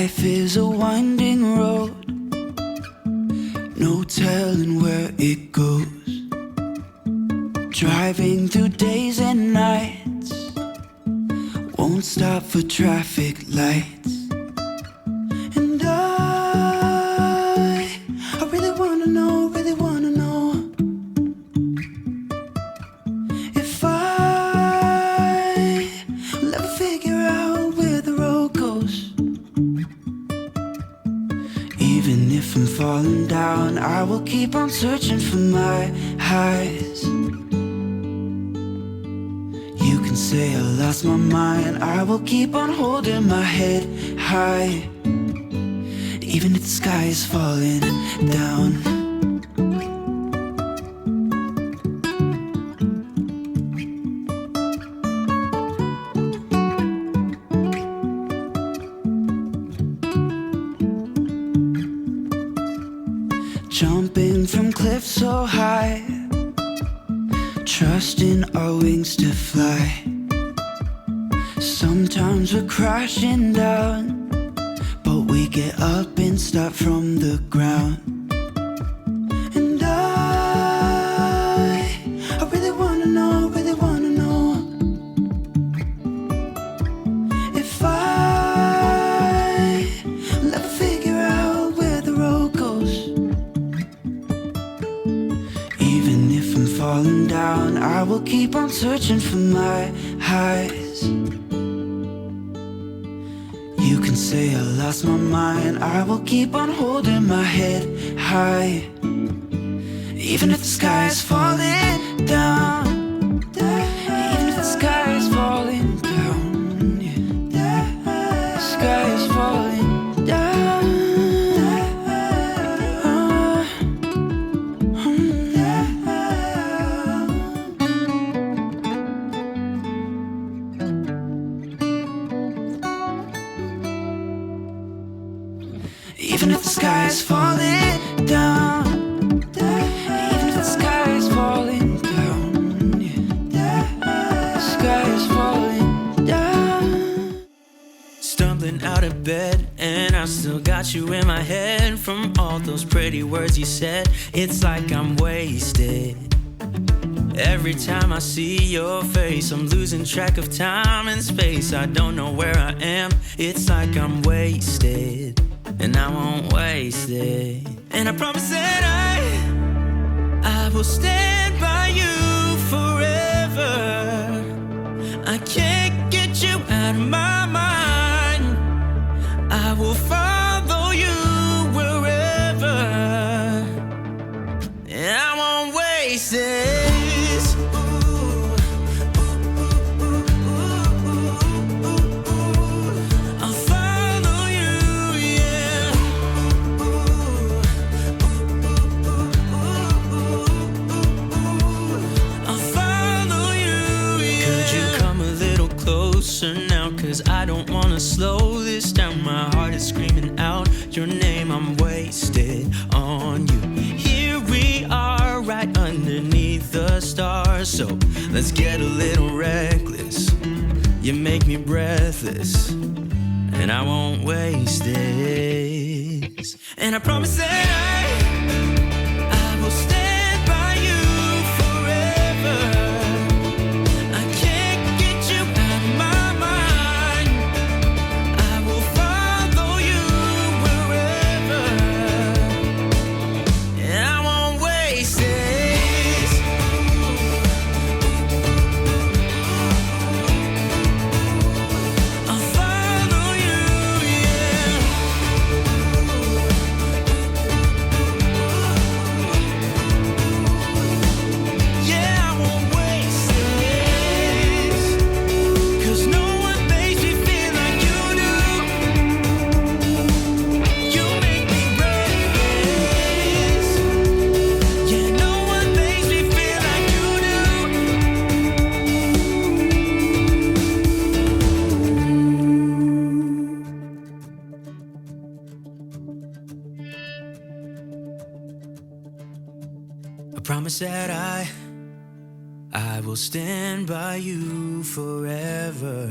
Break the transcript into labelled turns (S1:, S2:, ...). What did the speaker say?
S1: Life is a winding road, no telling where it goes. Driving through days and nights, won't stop for traffic lights. And I really wanna know, if I'll ever figure out where the road goes. Even if I'm falling down, I will keep on searching for my highs. You can say I lost my mind, I will keep on holding my head high. Even if the sky is falling down. Jumping from cliffs so high, trusting our wings to fly. Sometimes we're crashing down, but we get up and start from the ground. And I really wanna know, if I'll ever figure out where the road goes. Even if I'm falling down, I will keep on searching for my highs. You can say I lost my mind, I will keep on holding my head high. Even if the sky is falling down, even if the sky is falling down, yeah. The sky is falling down. Even if the sky is falling down, even if the sky is falling down, yeah. The sky is falling down.
S2: Stumbling out of bed, and I still got you in my head. From all those pretty words you said, it's like I'm wasted. Every time I see your face, I'm losing track of time and space. I don't know where I am, it's like I'm wasted. And I won't waste it. And I promise that I will stand by you forever. I can't get you out of my mind. I will follow you wherever. And I won't waste it. Now, cause I don't wanna slow this down. My heart is screaming out your name. I'm wasted on you. Here we are, right underneath the stars. So let's get a little reckless. You make me breathless, and I won't waste this. And I promise that I will stand by you forever. I promise that I will stand by you forever.